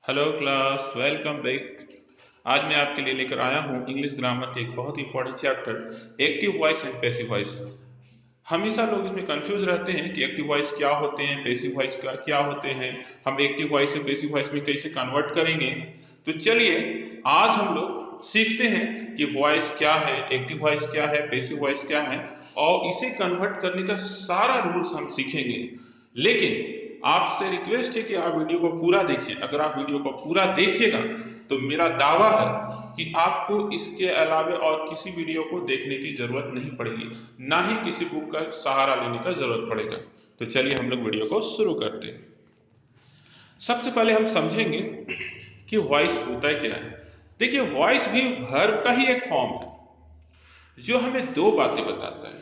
Hello class, welcome back. आज मैं आपके लिए लेकर आया हूँ इंग्लिश ग्रामर के एक बहुत ही important chapter active voice and passive voice. हमेशा लोग इसमें कंफ्यूज रहते हैं कि एक्टिव वॉइस क्या होते हैं, पैसिव वॉइस क्या होते हैं, हम एक्टिव वॉइस से पैसिव वॉइस में कैसे कन्वर्ट करेंगे। तो चलिए आज हम लोग सीखते हैं कि वॉइस क्या है, एक्टिव वॉइस क्या है, पैसिव वॉइस क्या है और इसे कन्वर्ट करने का सारा रूल्स हम सीखेंगे। लेकिन आपसे रिक्वेस्ट है कि आप वीडियो को पूरा देखिए। अगर आप वीडियो को पूरा देखिएगा तो मेरा दावा है कि आपको इसके अलावा और किसी वीडियो को देखने की जरूरत नहीं पड़ेगी, ना ही किसी बुक का सहारा लेने का जरूरत पड़ेगा। तो चलिए हम लोग वीडियो को शुरू करते हैं। सबसे पहले हम समझेंगे कि वॉइस होता क्या है। देखिए, वॉइस भी वर्ब का ही एक फॉर्म है जो हमें दो बातें बताता है।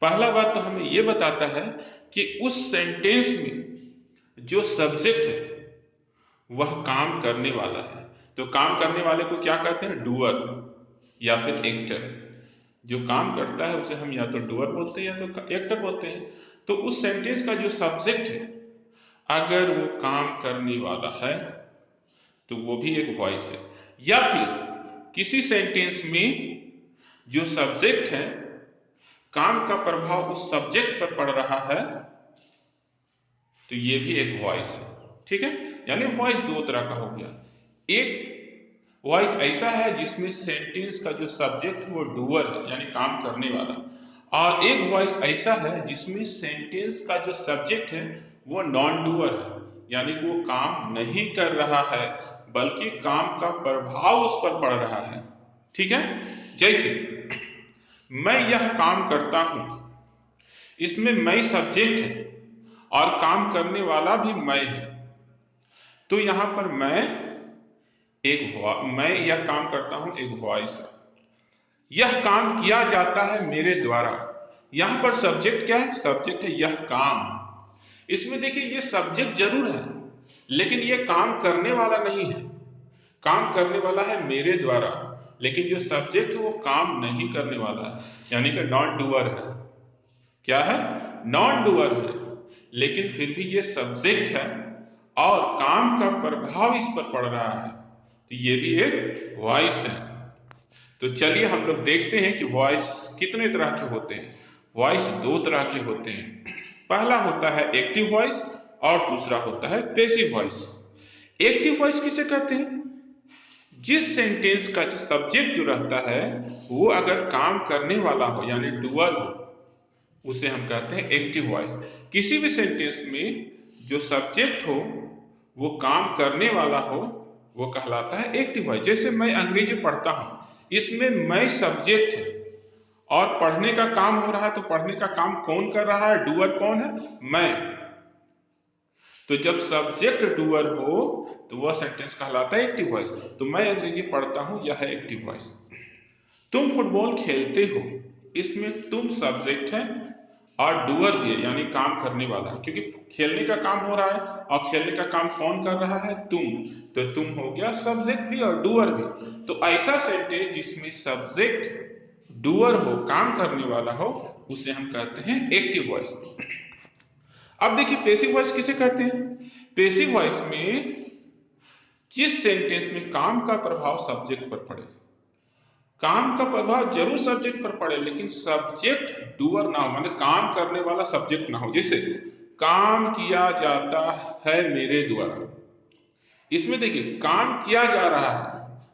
पहला बात तो हमें यह बताता है कि उस सेंटेंस में जो सब्जेक्ट है वह काम करने वाला है। तो काम करने वाले को क्या कहते हैं? डूअर या फिर एक्टर। जो काम करता है उसे हम या तो डूअर बोलते हैं या तो एक्टर बोलते हैं। तो उस सेंटेंस का जो सब्जेक्ट है अगर वो काम करने वाला है तो वो भी एक वॉइस है। या फिर किसी सेंटेंस में जो सब्जेक्ट है काम का प्रभाव उस सब्जेक्ट पर पड़ रहा है तो ये भी एक वॉइस है। ठीक है, यानी वॉइस दो तरह का हो गया। एक वॉइस ऐसा है जिसमें सेंटेंस का जो सब्जेक्ट वो डूअर है यानी काम करने वाला, और एक वॉइस ऐसा है जिसमें सेंटेंस का जो सब्जेक्ट है वो नॉन डूअर है यानी वो काम नहीं कर रहा है बल्कि काम का प्रभाव उस पर पड़ रहा है। ठीक है, जैसे मैं यह काम करता हूं, इसमें मैं सब्जेक्ट है और काम करने वाला भी मैं है। तो यहां पर मैं यह काम करता हूं एक वॉइस है। यह काम किया जाता है मेरे द्वारा। यहां पर सब्जेक्ट क्या है? सब्जेक्ट है यह काम। इसमें देखिए ये सब्जेक्ट जरूर है लेकिन यह काम करने वाला नहीं है। काम करने वाला है मेरे द्वारा, लेकिन जो सब्जेक्ट है वो काम नहीं करने वाला है यानी कि नॉन डूअर है। क्या है? नॉन डूअर है, लेकिन फिर भी ये सब्जेक्ट है और काम का प्रभाव इस पर पड़ रहा है तो ये भी एक वॉइस है। तो चलिए हम लोग देखते हैं कि वॉइस कितने तरह के होते हैं। वॉइस दो तरह के होते हैं। पहला होता है एक्टिव वॉइस और दूसरा होता है पैसिव वॉइस। एक्टिव वॉइस किसे कहते हैं? जिस सेंटेंस का जो सब्जेक्ट जो रहता है वो अगर काम करने वाला हो यानी डूअर हो उसे हम कहते हैं एक्टिव वॉइस। किसी भी सेंटेंस में जो सब्जेक्ट हो वो काम करने वाला हो वो कहलाता है एक्टिव वॉइस। जैसे मैं अंग्रेजी पढ़ता हूं, इसमें मैं सब्जेक्ट है और पढ़ने का काम हो रहा है। तो पढ़ने का काम कौन कर रहा है? डूअर कौन है? मैं। तो जब सब्जेक्ट डूअर हो तो वह सेंटेंस कहलाता है एक्टिव वॉइस। तो मैं अंग्रेजी पढ़ता हूं, यह है एक्टिव वॉइस। तुम फुटबॉल खेलते हो, इसमें तुम सब्जेक्ट है और डूअर भी है यानी काम करने वाला है, क्योंकि खेलने का काम हो रहा है और खेलने का काम कौन कर रहा है? तुम। तो तुम हो गया सब्जेक्ट भी और डूअर भी। तो ऐसा सेंटेंस जिसमें सब्जेक्ट डूअर हो, काम करने वाला हो, उसे हम कहते हैं एक्टिव वॉइस। अब देखिए पैसिव वॉइस किसे कहते हैं? पैसिव वॉइस में जिस सेंटेंस में काम का प्रभाव सब्जेक्ट पर पड़े, काम का प्रभाव जरूर सब्जेक्ट पर पड़े लेकिन सब्जेक्ट डूअर ना हो, मतलब काम करने वाला सब्जेक्ट ना हो। जैसे काम किया जाता है मेरे द्वारा, इसमें देखिए काम किया जा रहा है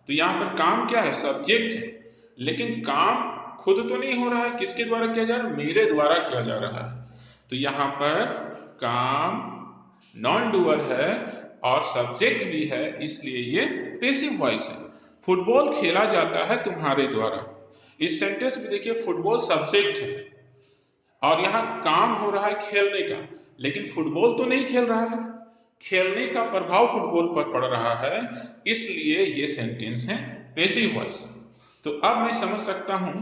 तो यहां पर काम क्या है? सब्जेक्ट है, लेकिन काम खुद तो नहीं हो रहा है। किसके द्वारा किया जा रहा है? मेरे द्वारा किया जा रहा है। तो यहां पर काम नॉन डूअर है और सब्जेक्ट भी है, इसलिए ये पैसिव वॉइस है। फुटबॉल खेला जाता है तुम्हारे द्वारा, इस सेंटेंस में देखिए फुटबॉल सब्जेक्ट है और यहां काम हो रहा है खेलने का, लेकिन फुटबॉल तो नहीं खेल रहा है। खेलने का प्रभाव फुटबॉल पर पड़ रहा है, इसलिए ये सेंटेंस है पैसिव वॉइस। तो अब मैं समझ सकता हूं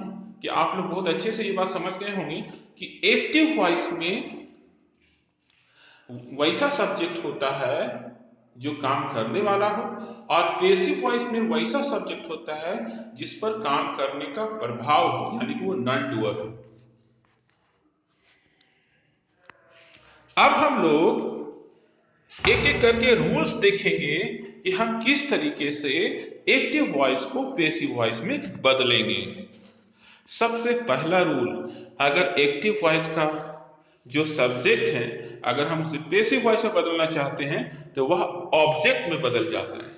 कि आप लोग बहुत अच्छे से ये बात समझ गए होंगे कि एक्टिव वॉइस में वैसा सब्जेक्ट होता है जो काम करने वाला हो और पैसिव वॉइस में वैसा सब्जेक्ट होता है जिस पर काम करने का प्रभाव हो यानी कि वो नॉन डूअर हो। अब हम लोग एक एक करके रूल्स देखेंगे कि हम किस तरीके से एक्टिव वॉइस को पैसिव वॉइस में बदलेंगे। सबसे पहला रूल, अगर एक्टिव वॉइस का जो सब्जेक्ट है अगर हम उसे पैसिव वॉइस में बदलना चाहते हैं तो वह ऑब्जेक्ट में बदल जाता है।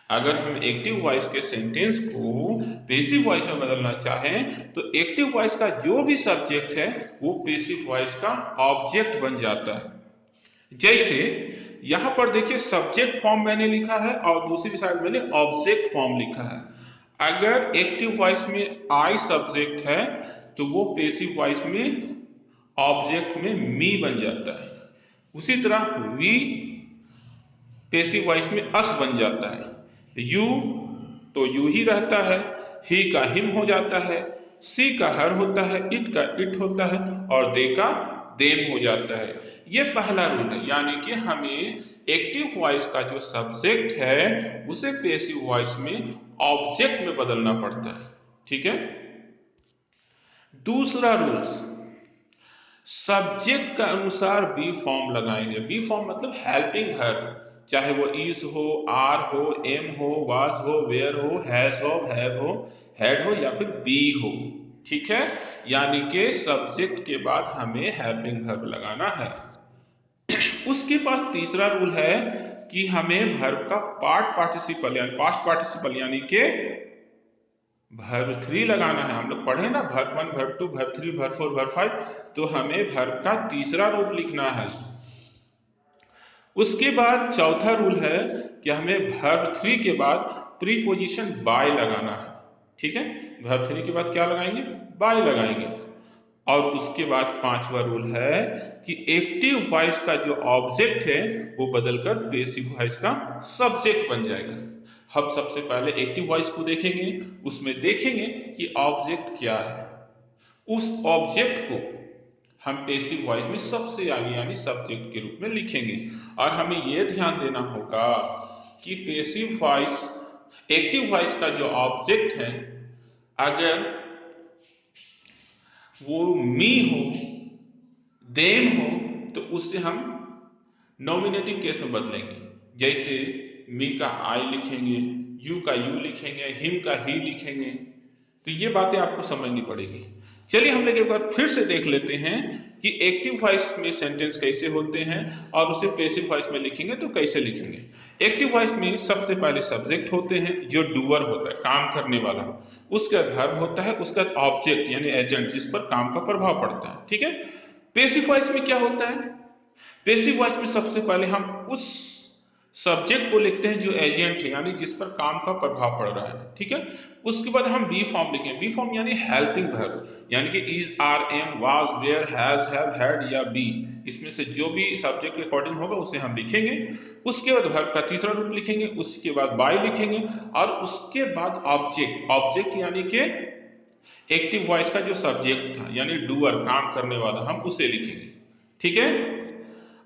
अगर हम एक्टिव वॉइस के सेंटेंस को पैसिव वॉइस में बदलना चाहें तो एक्टिव वॉइस का जो भी सब्जेक्ट है वो पैसिव वॉइस का ऑब्जेक्ट बन जाता है। जैसे यहां पर देखिए सब्जेक्ट फॉर्म मैंने लिखा है और दूसरी साइड मैंने ऑब्जेक्ट फॉर्म लिखा है। अगर एक्टिव वॉइस में आई सब्जेक्ट है तो वो पैसिव वॉइस में ऑब्जेक्ट में मी बन जाता है। उसी तरह वी पैसिव वॉइस में अस बन जाता है। यू तो यू ही रहता है, ही का हिम हो जाता है, सी का हर होता है, इट का इट होता है और दे का देम हो जाता है। ये पहला रूल है, यानी कि हमें एक्टिव वॉइस का जो सब्जेक्ट है उसे पैसिव वॉइस में ऑब्जेक्ट में बदलना पड़ता है। ठीक है। दूसरा रूल, सब्जेक्ट का अनुसार बी फॉर्म लगाएंगे। बी फॉर्म मतलब हेल्पिंग वर्ब, चाहे वो इज हो, आर हो, एम हो, वाज हो, वेयर हो, हैज हो, हैव हो, हैड हो या फिर बी हो। ठीक है, यानी कि सब्जेक्ट के बाद हमें हेल्पिंग वर्ब लगाना है। उसके पास तीसरा रूल है कि हमें वर्ब का पार्ट पार्टिसिपल यानी पास्ट पार्टिसिपल यानी कि वर्ब 3 लगाना है। हम लोग पढ़े ना verb 1, verb 2, verb 3, verb 4, verb 5, तो हमें वर्ब का तीसरा रूप लिखना है। उसके बाद चौथा रूल है कि हमें वर्ब 3 के बाद प्रीपोजिशन बाय लगाना है। ठीक है, वर्ब 3 के बाद क्या लगाएंगे? बाय लगाएंगे। और उसके बाद पांचवा रूल है कि एक्टिव वॉइस का जो ऑब्जेक्ट है वो बदलकर पैसिव वॉइस का सब्जेक्ट बन जाएगा। हम सबसे पहले एक्टिव वॉइस को देखेंगे, उसमें देखेंगे कि ऑब्जेक्ट क्या है। उस ऑब्जेक्ट को हम पैसिव वॉइस में सबसे आगे यानी सब्जेक्ट के रूप में लिखेंगे। और हमें यह ध्यान देना होगा कि पैसिव वॉइस एक्टिव वॉइस का जो ऑब्जेक्ट है अगर वो मी हो, देम हो, तो उससे हम नॉमिनेटिव केस में बदलेंगे। जैसे मी का आई लिखेंगे, यू का यू लिखेंगे, हिम का ही लिखेंगे। तो ये बातें आपको समझनी पड़ेगी। चलिए हम लोग एक बार फिर से देख लेते हैं कि एक्टिव वॉइस में सेंटेंस कैसे होते हैं और उसे पैसिव वॉइस में लिखेंगे तो कैसे लिखेंगे। एक्टिव वॉइस में सबसे पहले सब्जेक्ट होते हैं जो डूअर होता है, काम करने वाला। उसका वर्ब होता है, उसका ऑब्जेक्ट यानी एजेंट जिस पर काम का प्रभाव पड़ता है। ठीक है। पैसिव वॉइस में क्या होता है? पैसिव वॉइस में सबसे पहले हम उस सब्जेक्ट को लिखते हैं जो एजेंट है यानी जिस पर काम का प्रभाव पड़ रहा है। ठीक है। उसके बाद हम बी फॉर्म लिखें। बी फॉर्म यानी हेल्पिंग वर्ब, यानी कि is, are, am, was, were, has, have, had या बी, इसमें से जो भी सब्जेक्ट के अकॉर्डिंग होगा उसे हम लिखेंगे। उसके बाद वर्ब का तीसरा रूप लिखेंगे, उसके बाद बाय लिखेंगे और उसके बाद ऑब्जेक्ट। ऑब्जेक्ट यानी कि एक्टिव वॉइस का जो सब्जेक्ट था यानी डूअर, काम करने वाला, हम उसे लिखेंगे। ठीक है।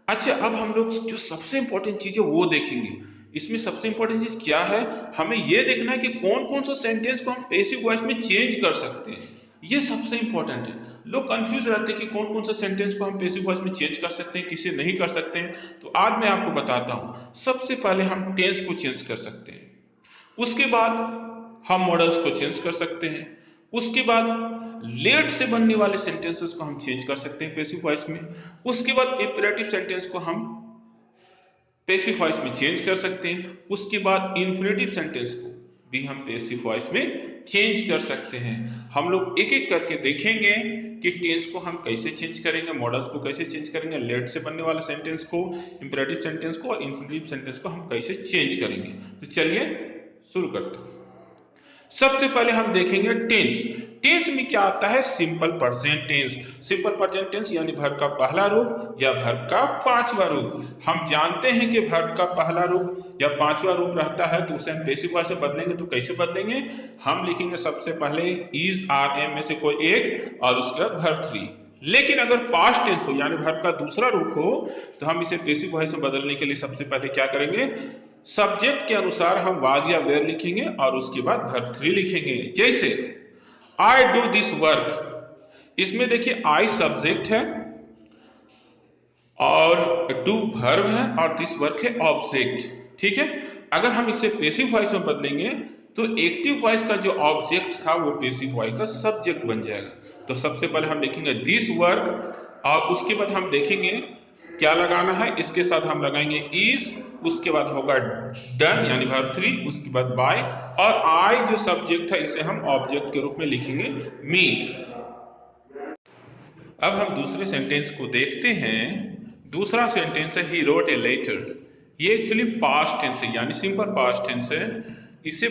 अच्छा, अब हम लोग जो सबसे इंपॉर्टेंट चीज है वो देखेंगे। इसमें सबसे इंपॉर्टेंट चीज क्या है? हमें यह देखना है कि कौन कौन सा सेंटेंस को हम पैसिव वॉइस में चेंज कर सकते हैं। ये सबसे इंपॉर्टेंट है। लोग कंफ्यूज रहते हैं कि कौन कौन सा सेंटेंस को हम पैसिव वॉइस में चेंज कर सकते हैं, किसे नहीं कर सकते हैं। तो आज मैं आपको बताता हूं। सबसे पहले हम टेंस को चेंज कर सकते हैं, उसके बाद हम मॉडल्स को चेंज कर सकते हैं, उसके बाद लेट से बनने वाले सेंटेंसेस को हम चेंज कर सकते हैं पैसिव वॉइस में, उसके बाद इंपेरेटिव सेंटेंस को हम पैसिव वॉइस में चेंज कर सकते हैं, उसके बाद इंफिनिटिव सेंटेंस को भी हम पैसिव वॉइस में चेंज कर सकते हैं। हम लोग एक एक करके देखेंगे कि टेंस को हम कैसे चेंज करेंगे, मॉडल्स को कैसे चेंज करेंगे, लेट से बनने वाले सेंटेंस को, इंपेरेटिव सेंटेंस को और इंफिनिटिव सेंटेंस को हम कैसे चेंज करेंगे। तो चलिए शुरू करते हैं। सबसे पहले हम देखेंगे टेंस। टेंस में क्या आता है? Simple present tense. Simple present tense यानी वर्ब का पहला रूप या वर्ब का पांचवा रूप। हम जानते हैं कि वर्ब का पहला रूप या पांचवा रूप रहता है तो उसे हम पैसिव वॉइस से बदलेंगे। तो कैसे बदलेंगे? हम लिखेंगे सबसे पहले इज, आर, एम में से कोई एक और उसके बाद वर्ब 3। लेकिन अगर पास्ट टेंस हो यानी वर्ब का दूसरा रूप हो तो हम इसे पैसिव वॉइस में बदलने के लिए सबसे पहले क्या करेंगे? सब्जेक्ट के अनुसार हम वाज या वेयर लिखेंगे और उसके बाद वर्ब 3 लिखेंगे। जैसे आई डू दिस वर्क, इसमें देखिए आई सब्जेक्ट है, और डू वर्ब है और दिस वर्क है ऑब्जेक्ट। ठीक है, अगर हम इसे पेसिव वॉइस में बदलेंगे तो एक्टिव वॉइस का जो ऑब्जेक्ट था वो पेसिव वॉइस का सब्जेक्ट बन जाएगा। तो सबसे पहले हम देखेंगे दिस वर्क और उसके बाद हम देखेंगे क्या लगाना है, इसके साथ हम लगाएंगे इज, उसके बाद होगा डन यानी वर्ब 3, उसके बाद बाय, और आई जो सब्जेक्ट है इसे हम ऑब्जेक्ट के रूप में लिखेंगे मी। अब हम दूसरे सेंटेंस को देखते हैं। दूसरा सेंटेंस है ही रोट ए लेटर। ये एक्चुअली पास्ट टेंस है यानी सिंपल पास्ट टेंस है। इसे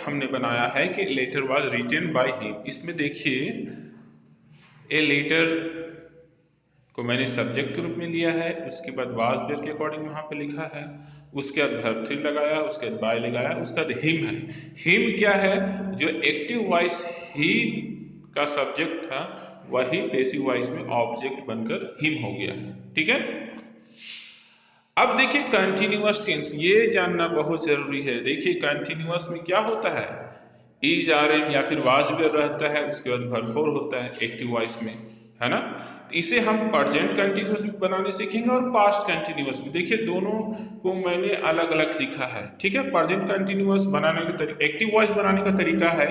हमने बनाया है कि letter was written by him. इसमें देखिए ए लेटर को मैंने सब्जेक्ट के रूप में लिया है, उसके बाद वाज बेस के अकॉर्डिंग वहां पे लिखा है, उसके बाद वर्ब 3 लगाया, उसके बाद बाय लगाया, उसके बाद हिम है। हिम क्या है, जो एक्टिव वॉइस ही का सब्जेक्ट था वही पेसिव वॉइस में ऑब्जेक्ट बनकर हिम हो गया। ठीक है, अब देखिए कंटिन्यूअस टेंस, ये जानना बहुत जरूरी है। देखिए कंटिन्यूअस में क्या होता है, इज आर एम या फिर वाज वेयर रहता है, उसके बाद वर्ब 4 होता है एक्टिव वॉइस में, है ना। इसे हम प्रेजेंट कंटिन्यूअस में बनाने सीखेंगे और पास्ट कंटिन्यूअस में। देखिए दोनों को मैंने अलग अलग लिखा है। ठीक है, प्रेजेंट कंटिन्यूअस बनाने का तरीका, एक्टिव वॉइस बनाने का तरीका है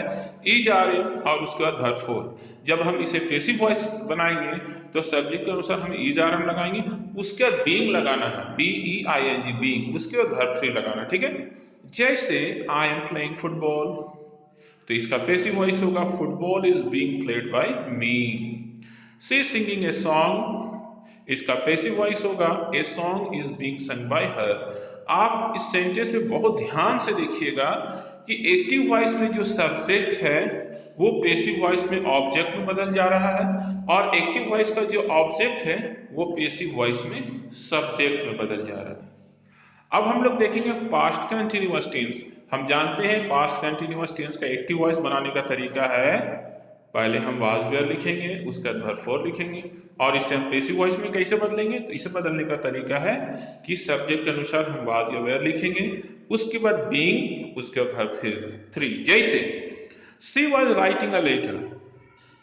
इज आर एम और उसके बाद वर्ब 4। जब हम इसे पेसिव वॉइस बनाएंगे तो सब्जेक्ट के अनुसार हम इज आर एम लगाएंगे, उसके बाद बीइंग लगाना है, B E I N G being, उसके बाद वर्ब 3 लगाना। ठीक है, जैसे आई एम प्लेइंग फुटबॉल, तो इसका पैसिव वॉइस होगा football is being played by me. She is singing a song, इसका पैसिव वॉइस होगा a song is being sung by her. आप इस सेंटेंस में बहुत ध्यान से देखिएगा कि एक्टिव वॉइस में जो सब्जेक्ट है वो पैसिव वॉइस में ऑब्जेक्ट में बदल जा रहा है और एक्टिव वॉइस का जो ऑब्जेक्ट है वो पैसिव वॉइस में सब्जेक्ट में बदल जा रहा है। अब हम लोग देखेंगे पास्ट कंटिन्यूअस टेंस। हम जानते हैं पास्ट कंटिन्यूअस टेंस का एक्टिव वॉइस बनाने का तरीका है, पहले हम वाज वेयर लिखेंगे, उसके बाद वर्ब 4 लिखेंगे, और इसे हम पैसिव वॉइस में कैसे बदलेंगे, तो इसे बदलने का तरीका है कि सब्जेक्ट के अनुसार हम वाज या वेयर लिखेंगे, उसके बाद बीइंग, उसके बाद वर्ब 3। जैसे she was writing a letter,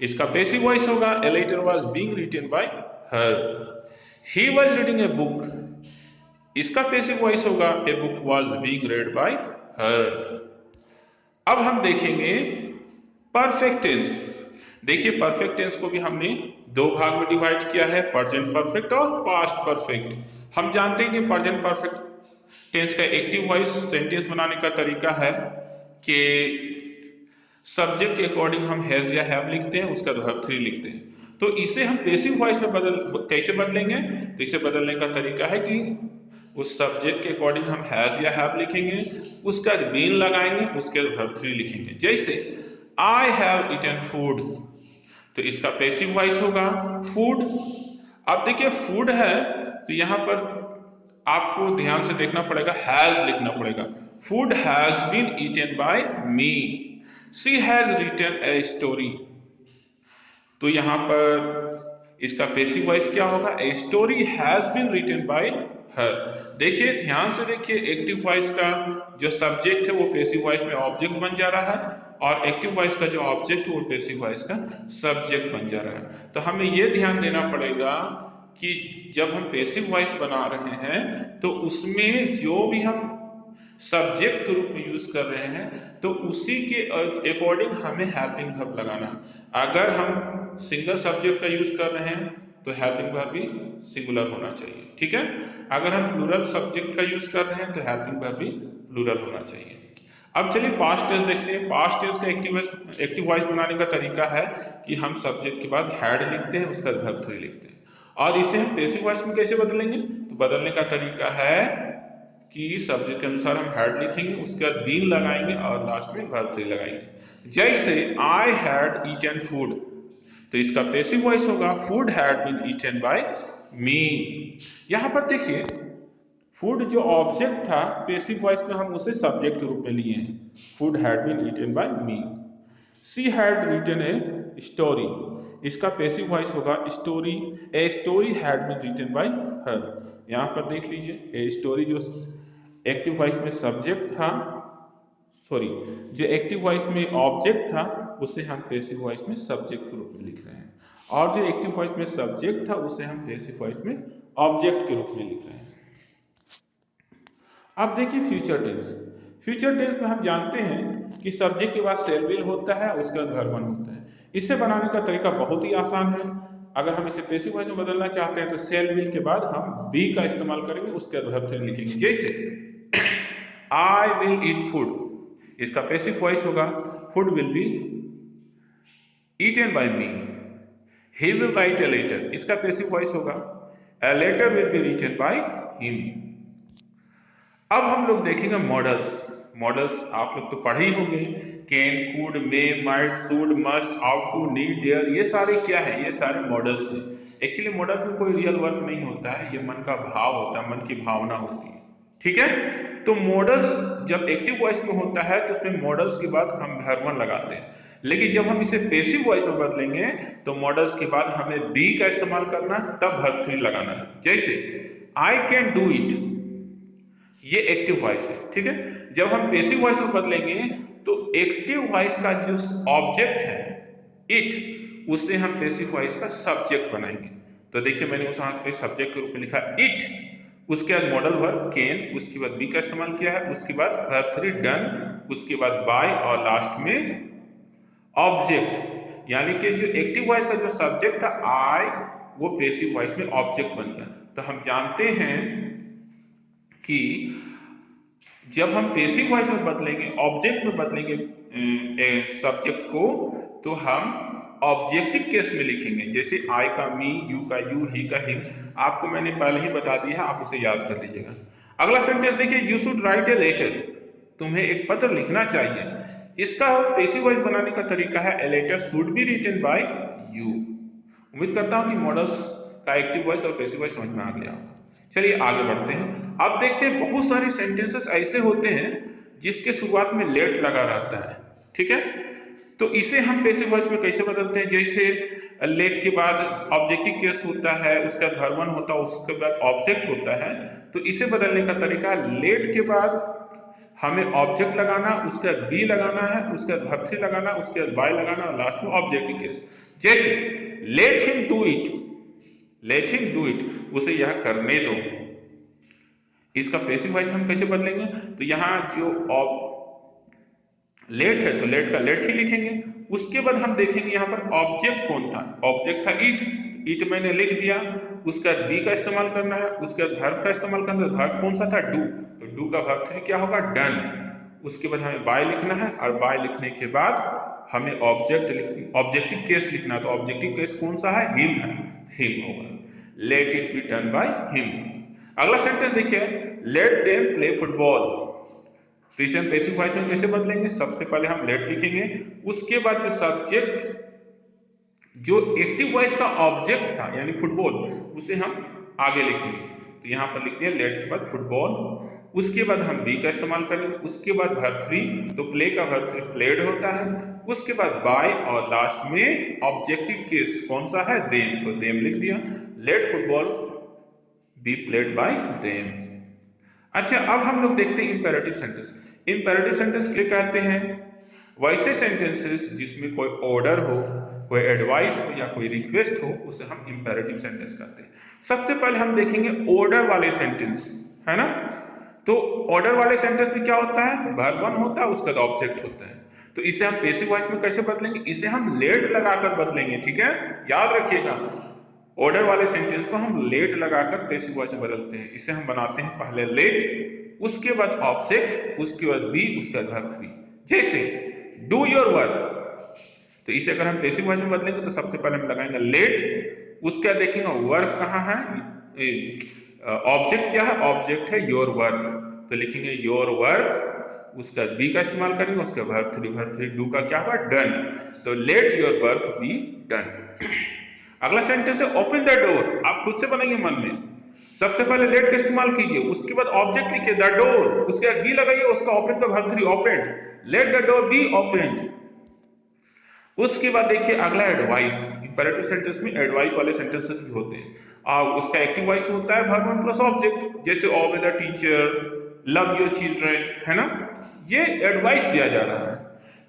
इसका पैसिव वॉइस होगा a letter was being written by her. He was reading a book, इसका पैसिव वॉइस होगा a book was being read by her. अब हम देखेंगे परफेक्ट टेंस। देखिए perfect tense को भी हमने दो भाग में डिवाइड किया है, प्रेजेंट परफेक्ट और पास्ट परफेक्ट। हम जानते हैं कि प्रेजेंट परफेक्ट टेंस का एक्टिव वॉइस सेंटेंस बनाने का तरीका है कि सब्जेक्ट के अकॉर्डिंग हम हैज या हैव लिखते हैं, उसका वर्ब 3 लिखते हैं। तो इसे हम पैसिव वॉइस में कैसे बदलेंगे, तो इसे बदलने का तरीका है कि उस सब्जेक्ट के अकॉर्डिंग हम हैज या हैव लिखेंगे, उसका बीन लगाएंगे, उसके वर्ब 3 लिखेंगे। जैसे आई हैव ईटन फूड, तो इसका पैसिव वॉइस होगा फूड। अब देखिए फूड है तो यहां पर आपको ध्यान से देखना पड़ेगा, हैज लिखना पड़ेगा। Food has been eaten by me. She has written a story, तो यहां पर इसका पैसिव वॉइस क्या होगा, a story has been written by her. देखिए ध्यान से देखिए, एक्टिव वॉइस का जो सब्जेक्ट है वो पैसिव वॉइस में ऑब्जेक्ट बन जा रहा है और एक्टिव वॉइस का जो ऑब्जेक्ट है वो पैसिव वॉइस का सब्जेक्ट बन जा रहा है। तो हमें यह ध्यान देना पड़ेगा कि जब हम पैसिव वॉइस बना रहे हैं तो उसमें जो भी हम सब्जेक्ट के रूप में यूज कर रहे हैं तो उसी के अकॉर्डिंग हमें हेल्पिंग वर्ब लगाना। अगर हम सिंगल सब्जेक्ट का यूज कर रहे हैं तो हेल्पिंग वर्ब भी सिंगुलर होना चाहिए। ठीक है, अगर हम प्लूरल सब्जेक्ट का यूज कर रहे हैं तो हेल्पिंग वर्ब भी प्लूरल होना चाहिए। अब चलिए पास्ट टेंस देखते हैं। पास्ट टेंस का एक्टिव वॉइस बनाने का तरीका है कि हम सब्जेक्ट के बाद हैड लिखते हैं, उसका वर्ब 3 लिखते हैं। और इसे हम पैसिव वॉइस में कैसे बदलेंगे, तो बदलने का तरीका है कि सब्जेक्ट के अनुसार हम हैड लिखेंगे, उसके बाद बीन लगाएंगे और लास्ट में वर्ब 3 लगाएंगे। जैसे आई हैड ईटन फूड, तो इसका पैसिव वॉइस होगा food had been eaten by me. यहां पर देखिए फूड जो ऑब्जेक्ट था पैसिव वॉइस में हम उसे सब्जेक्ट के रूप में लिए हैं, food had been eaten by me. She had written a story, इसका पैसिव वॉइस होगा story, a story had been written by her. यहां पर देख लीजिए ए स्टोरी जो एक्टिव वॉइस में सब्जेक्ट था, सॉरी जो एक्टिव वॉइस में ऑब्जेक्ट था उसे हम पैसिव वॉइस में सब्जेक्ट के रूप में लिख रहे हैं, और जो एक्टिव वॉइस में सब्जेक्ट था उसे हम पैसिव वॉइस में ऑब्जेक्ट के रूप में लिख रहे हैं। अब देखिए फ्यूचर टेंस। फ्यूचर टेंस में हम जानते हैं कि सब्जेक्ट के बाद शेल विल होता है, उसके बाद वर्ब वन होता है। इसे बनाने का तरीका बहुत ही आसान है। अगर हम इसे पैसिव वॉइस में बदलना चाहते हैं तो शेल विल के बाद हम बी का इस्तेमाल करेंगे, उसके बाद वर्ब थ्री लिखेंगे। जैसे आई विल ईट फूड, इसका पैसिव वॉइस होगा food will be eaten by me. He will write a letter, इसका पैसिव वॉइस होगा a letter will be written by him. अब हम लोग देखेंगे मॉडल्स। मॉडल्स आप लोग तो पढ़े ही होंगे, can, could, may, might, should, must, ought to, need, dare, ये सारे क्या है, ये सारे मॉडल्स हैं। एक्चुअली मॉडल्स में कोई रियल वर्क नहीं होता है, ये मन का भाव होता है, मन की भावना होती है, ठीक है। तो मॉडल्स जब एक्टिव वॉइस में होता है तो उसमें मॉडल्स के बाद हम वर्ब वन लगाते हैं, लेकिन जब हम इसे पैसिव वॉइस में बदलेंगे तो मॉडल्स के बाद हमें बी का इस्तेमाल करना है, तब वर्ब थ्री लगाना है। जैसे आई कैन डू इट, ये एक्टिव वॉइस है, ठीक है। जब हम पैसिव वॉइस में बदलेंगे तो एक्टिव वॉइस का जो ऑब्जेक्ट है इट, उससे हम पैसिव वॉइस का सब्जेक्ट बनाएंगे। तो देखिए मैंने उस वहां पे सब्जेक्ट के रूप में लिखा इट, उसके बाद मॉडल वर्ब कैन, उसके बाद बी का इस्तेमाल किया है, उसके बाद वर्ब थ्री डन, उसके बाद बाय और लास्ट में ऑब्जेक्ट, यानी कि जो एक्टिव वॉइस का जो सब्जेक्ट था आई, वो पैसिव वॉइस में ऑब्जेक्ट बन गया। तो हम जानते हैं कि जब हम पैसिव वॉइस में बदलेंगे, ऑब्जेक्ट में बदलेंगे सब्जेक्ट को, तो हम ऑब्जेक्टिव केस में लिखेंगे। जैसे आई का मी, यू का यू, ही का हिम, आपको मैंने पहले ही बता दिया है, आप उसे याद कर लीजिएगा। अगला सेंटेंस देखिए, you should write a letter, तुम्हें एक पत्र लिखना चाहिए। इसका पैसिव वॉइस बनाने का तरीका है a letter should be written by you. उम्मीद करता हूं कि मॉडल्स का एक्टिव वॉइस और पैसिव वॉइस समझ में आ गया। चलिए आगे बढ़ते हैं। अब देखते हैं बहुत सारे सेंटेंसेस ऐसे होते हैं जिसके शुरुआत में लेट लगा रहता है, ठीक है। तो इसे हम पैसिव वॉइस में कैसे बदलते हैं? जैसे लेट के बाद ऑब्जेक्टिव केस होता है, उसका वर्ब वन होता है, उसके बाद ऑब्जेक्ट होता है। तो इसे बदलने का तरीका, लेट के बाद हमें ऑब्जेक्ट लगाना, उसके बाद बी लगाना है, उसके बाद वर्ब थ्री लगाना, उसके बाद बाय लगाना और लास्ट में ऑब्जेक्टिव केस। जैसे let him do it, let him do it, उसे यह करने दो। इसका पैसिव वॉइस हम कैसे बदलेंगे? तो यहां जो लेट है तो लेट का लेट ही लिखेंगे। उसके बाद हम देखेंगे यहां पर ऑब्जेक्ट कौन था, ऑब्जेक्ट था इट, इट मैंने लिख दिया। उसका बी का इस्तेमाल करना है, उसके बाद वर्ब का इस्तेमाल करना है। वर्ब कौन सा था? डू, तो डू का वर्ब थ्री क्या होगा? डन। उसके बाद हमें बाय लिखना है और बाय लिखने के बाद हमें ऑब्जेक्टिव केस लिखना है। तो ऑब्जेक्टिव केस कौन सा है? हिम है, हिम होगा। Let it be done by him. अगला सेंटेंस देखिए, लेट देम प्ले फुटबॉल। तो इसे हम पैसिव वॉइस में कैसे बदलेंगे? सबसे पहले हम लेट लिखेंगे, उसके बाद जो सब्जेक्ट, जो एक्टिव वॉइस का ऑब्जेक्ट था यानी फुटबॉल, उसे हम आगे लिखेंगे। तो यहां पर लिख दिया लेट के बाद फुटबॉल। उसके बाद हम बी का इस्तेमाल करेंगे, उसके बाद वर्ब थ्री, तो प्ले का वर्ब थ्री प्लेड होता है। उसके बाद बाय और लास्ट में ऑब्जेक्टिव केस कौन सा है? देम, तो देम लिख दिया। Let football be played by them. अच्छा, अब हम लोग देखते हैं इंपेरेटिव सेंटेंस। इंपेरेटिव सेंटेंस क्या कहते हैं? वैसे सेंटेंसेस जिसमें कोई ऑर्डर हो, कोई एडवाइस हो या कोई रिक्वेस्ट हो, उसे हम इंपेरेटिव सेंटेंस कहते हैं। सबसे पहले हम देखेंगे ऑर्डर वाले सेंटेंस, है ना। तो ऑर्डर वाले सेंटेंस में क्या होता है? वर्ब वन होता है, उसका ऑब्जेक्ट होता है। तो इसे हम पैसिव वॉइस में कैसे बदलेंगे? इसे हम लेट लगाकर बदलेंगे, ठीक है, याद रखिएगा। ऑर्डर वाले सेंटेंस को हम लेट लगाकर पैसिव वॉइस में बदलते हैं। इसे हम बनाते हैं पहले लेट, उसके बाद ऑब्जेक्ट, उसके बाद बी, उसके बाद वर्ब थ्री। जैसे डू योर वर्क, तो इसे अगर हम पैसिव वॉइस में बदलेंगे तो सबसे पहले हम लगाएंगे लेट, उसके बाद देखेंगे वर्क कहाँ है, ऑब्जेक्ट क्या है? ऑब्जेक्ट है योर वर्क, तो लिखेंगे योर वर्क, उसका बी का इस्तेमाल करेंगे, उसका वर्ब थ्री, डू का क्या हुआ? डन। तो let your work be done. अगला सेंटेंस है ओपन द डोर। आप खुद से बनाइए मन में। सबसे पहले लेट का इस्तेमाल कीजिए, उसके बाद ऑब्जेक्ट लिखिए द डोर, उसके बाद बी लगाइए, उसका ओपन का verb three open, let the door be open. उसके बाद देखिए अगला एडवाइस। इंपेरेटिव सेंटेंस में एडवाइस वाले सेंटेंसेस भी होते हैं और उसका एक्टिव वॉइस होता है वर्ब वन प्लस ऑब्जेक्ट। जैसे obey the teacher, love your children, है ना, ये एडवाइस दिया जा रहा है।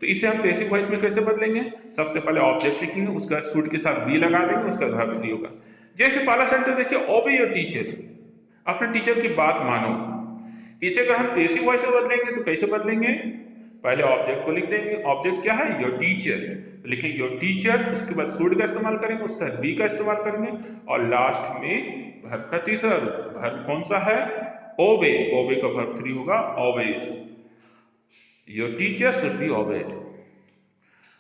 तो इसे हम पैसिव वॉइस में कैसे बदलेंगे? सबसे पहले ऑब्जेक्ट लिखेंगे, उसका शुड के साथ बी लगा देंगे, उसका वर्ब थ्री होगा। जैसे पहला सेंटेंस देखिए, ओबे योर टीचर, अपने टीचर की बात मानो। इसे अगर हम पैसिव वॉइस में बदलेंगे तो कैसे बदलेंगे? पहले ऑब्जेक्ट को लिख देंगे, ऑब्जेक्ट क्या है? योर टीचर, लिखेंगे योर टीचर, उसके बाद शुड का इस्तेमाल करेंगे, उसका बी का इस्तेमाल करेंगे, और लास्ट में वर्ब का तीसरा रूप। वर्ब कौन सा है? ओबे, ओबे का वर्ब 3 होगा obeyed, your teacher should be obeyed.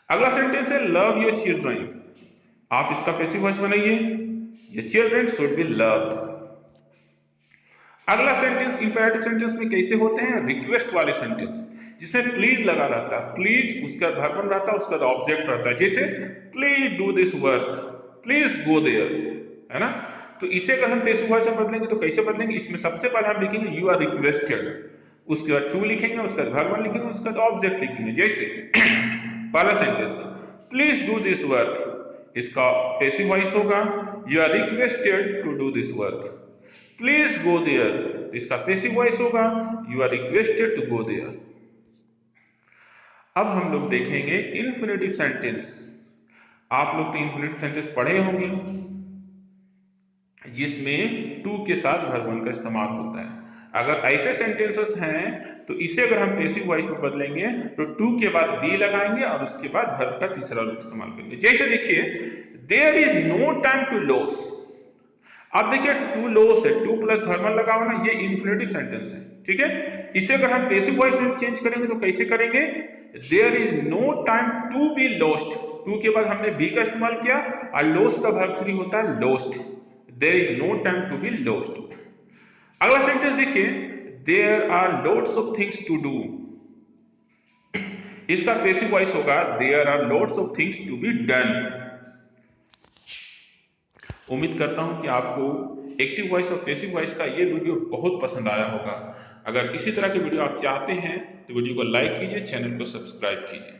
अगला सेंटेंस है लव योर चिल्ड्रन, आप इसका पैसिव वॉइस बनाइए, your children should be loved. अगला सेंटेंस इंपेरेटिव सेंटेंस में कैसे होते हैं? रिक्वेस्ट वाले सेंटेंस, जिसमें प्लीज लगा रहता है, प्लीज उसका वर्ब रहता है, उसका ऑब्जेक्ट रहता है, जैसे please do this work, please go there, है ना? तो इसे अगर हम पैसिव वॉइस में बदलेंगे तो कैसे बदलेंगे? इसमें सबसे पहले हम लिखेंगे यू आर रिक्वेस्टेड, उसके बाद टू लिखेंगे, उसके बाद वर्ब लिखेंगे, उसके बाद ऑब्जेक्ट लिखेंगे। जैसे पहला sentence please do this work, इसका पैसिव वॉइस होगा you are requested to do this work. Please go there, इसका पैसिव वॉइस होगा you are requested to go there. अब हम लोग देखेंगे इन्फिनेटिव सेंटेंस। आप लोग तो इन्फिनेटिव सेंटेंस पढ़े होंगे, जिसमें टू के साथ वर्ब वन का इस्तेमाल होता है। अगर ऐसे सेंटेंसेस हैं तो इसे अगर हम पैसिव वॉइस में बदलेंगे तो टू के बाद बी लगाएंगे और उसके बाद वर्ब का तीसरा रूप इस्तेमाल करेंगे। जैसे देखिए there is no time to loss, अब देखिए टू लॉस है, टू प्लस वर्ब लगा हुआ ना, ये इन्फिनेटिव सेंटेंस है, ठीक है। इसे अगर हम पैसिव वॉइस में चेंज करेंगे तो कैसे करेंगे? There is no time to be lost, to के बाद हमने बी का इस्तेमाल किया और लॉस का वर्ब 3 होता है lost, there is no time to be lost. अगला सेंटेंस देखिए there are lots of things to do, इसका पैसिव वॉइस होगा there are lots of things to be done. उम्मीद करता हूं कि आपको एक्टिव वॉइस और पैसिव वॉइस का ये वीडियो बहुत पसंद आया होगा। अगर इसी तरह के वीडियो आप चाहते हैं तो वीडियो को लाइक कीजिए, चैनल को सब्सक्राइब कीजिए।